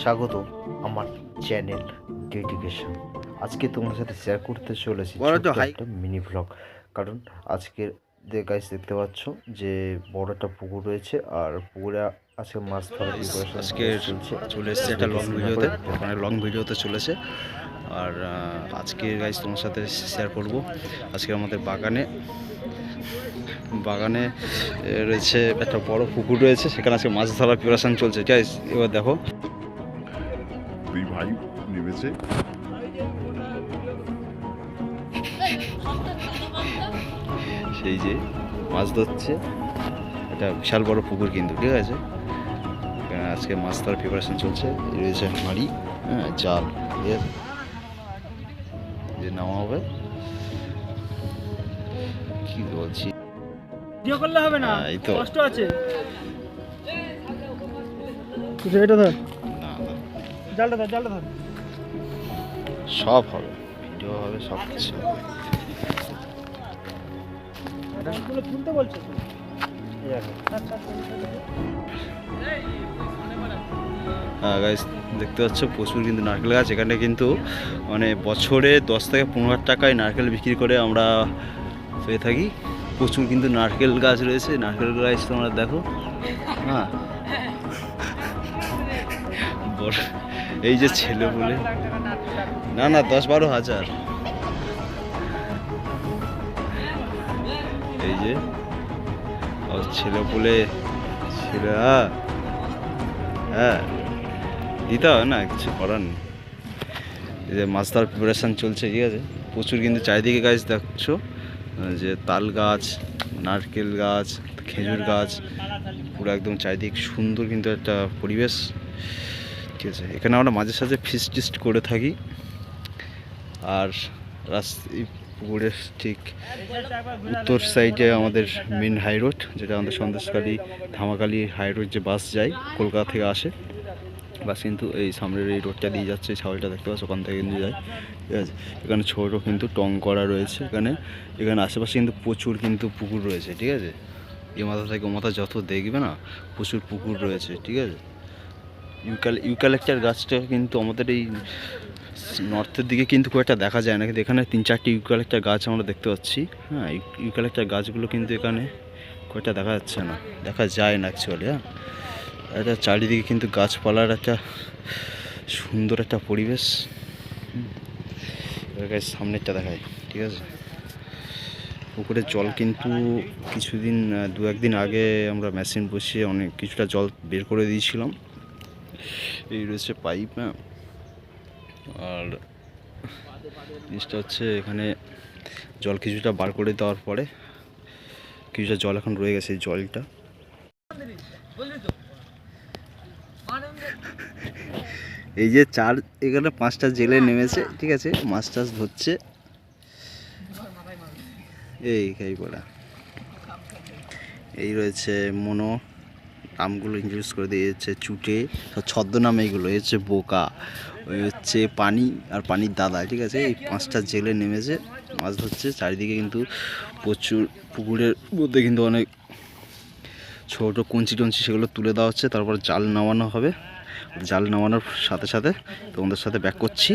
স্বাগত আমার channel dedication. আজকে তোমার সাথে শেয়ার করতে চলেছি একটা মিনি ব্লগ। কারণ আজকের গাইস দেখতে পাচ্ছ যে বড় একটা পুকুর রয়েছে, আর পুকুরে আজকে মাছ ধরার প্রিপারেশন চলছে। চলে এসেছে একটা লং ভিডিওতে চলেছে। আর আজকে গাইস তোমার সাথে শেয়ার করব আজকে আমাদের বাগানে রয়েছে একটা বড় পুকুর রয়েছে, সেখানে আজকে মাছ ধরার প্রিপারেশন চলছে। গাইস এবার দেখো দুই ভাই নেমেছে। সেই যে মাছ ধরছে, একটা বিশাল বড় পুকুর কিন্তু, ঠিক আছে। আজকে মাছ ধরার প্রিপারেশন চলছে। রয়েছে হাঁড়ি, জাল, ঠিক আছে, যে নেওয়া হবে। কি বলছি, ভিডিও করলে হবে না, এই তো কষ্ট আছে। এটা ধর, জালটা ধর। সব হবে, ভিডিও হবে, সব কিছু হবে। ডালগুলো তুলতে বলছে তো। হ্যাঁ গাইস, দেখতে পাচ্ছ প্রচুর কিন্তু নারকেল গাছ। এখানে কিন্তু মানে বছরে 10 থেকে 15 টাকায় নারকেল বিক্রি করে আমরা পেয়ে থাকি। প্রচুর কিন্তু নারকেল গাছ রয়েছে। নারকেল গাছ তোমরা দেখো, হ্যাঁ, এই যে ছেলে বলে না 10-12 হাজার। এই যে ছেলে বলে ছেলে, হ্যাঁ দিতে হবে না, কিছু করার নেই। এই যে মাছ ধরার প্রিপারেশান চলছে, ঠিক আছে। প্রচুর কিন্তু চারিদিকে গাছ দেখছো, যে তাল গাছ, নারকেল গাছ, খেজুর গাছ, পুরো একদম চারিদিক সুন্দর কিন্তু একটা পরিবেশ, ঠিক আছে। এখানে আমরা মাঝে সাঝে ফিস্ট টিস্ট করে থাকি। আর এই পুকুরের ঠিক উত্তর সাইডে আমাদের মেন হাই রোড, যেটা আমাদের সন্দেশখালী ধামাখালী হাই রোড, যে বাস যায় কলকাতা থেকে আসে বাস, কিন্তু এই সামনের এই রোডটা দিয়ে যাচ্ছে। ছাগলটা দেখতে পাচ্ছ, ওখান থেকে কিন্তু যায়, ঠিক আছে। এখানে ছোটো কিন্তু টং করা রয়েছে। এখানে আশেপাশে কিন্তু প্রচুর কিন্তু পুকুর রয়েছে, ঠিক আছে। এ মাথা থেকে ও মাথা যত দেখবে না, প্রচুর পুকুর রয়েছে, ঠিক আছে। ইউক্যালিপটাস গাছটা কিন্তু আমাদের এই নর্থের দিকে কিন্তু খুব একটা দেখা যায় না, কিন্তু এখানে 3-4টি ইউক্যালিপটাস গাছ আমরা দেখতে পাচ্ছি। হ্যাঁ, ইউক্যালিপটাস গাছগুলো কিন্তু এখানে খুব একটা দেখা যাচ্ছে না, দেখা যায় না অ্যাকচুয়ালি। হ্যাঁ, এটা চারিদিকে কিন্তু গাছপালার একটা সুন্দর একটা পরিবেশ। সামনেরটা দেখায়, ঠিক আছে। পুকুরের জল কিন্তু কিছুদিন 2-1 দিন আগে আমরা মেশিন বসিয়ে অনেক কিছুটা জল বের করে দিয়েছিলাম। এই রয়েছে পাইপ, হ্যাঁ। আর জিনিসটা হচ্ছে, এখানে জল কিছুটা বার করে দেওয়ার পরে কিছুটা জল এখন রয়ে গেছে। এই জলটা এই যে এখানে 5টা জেলে নেমেছে, ঠিক আছে, মাছ টাছ ধরছে। এই খাই পড়া, এই রয়েছে মনো, নামগুলো ইন্ট্রোডিউস করে দিয়েছে চুটে, ছদ্মনাম এইগুলো। এই হচ্ছে বোকা, ওই হচ্ছে পানি, আর পানির দাদা, ঠিক আছে। এই 5টা জেলে নেমেছে, মাছ ধরছে। চারিদিকে কিন্তু প্রচুর, পুকুরের মধ্যে কিন্তু অনেক ছোটো কঞ্চি টঞ্চি, সেগুলো তুলে দেওয়া হচ্ছে। তারপর জাল নামানো হবে। জাল নামানোর সাথে সাথে তোমাদের সাথে ব্যাক করছি।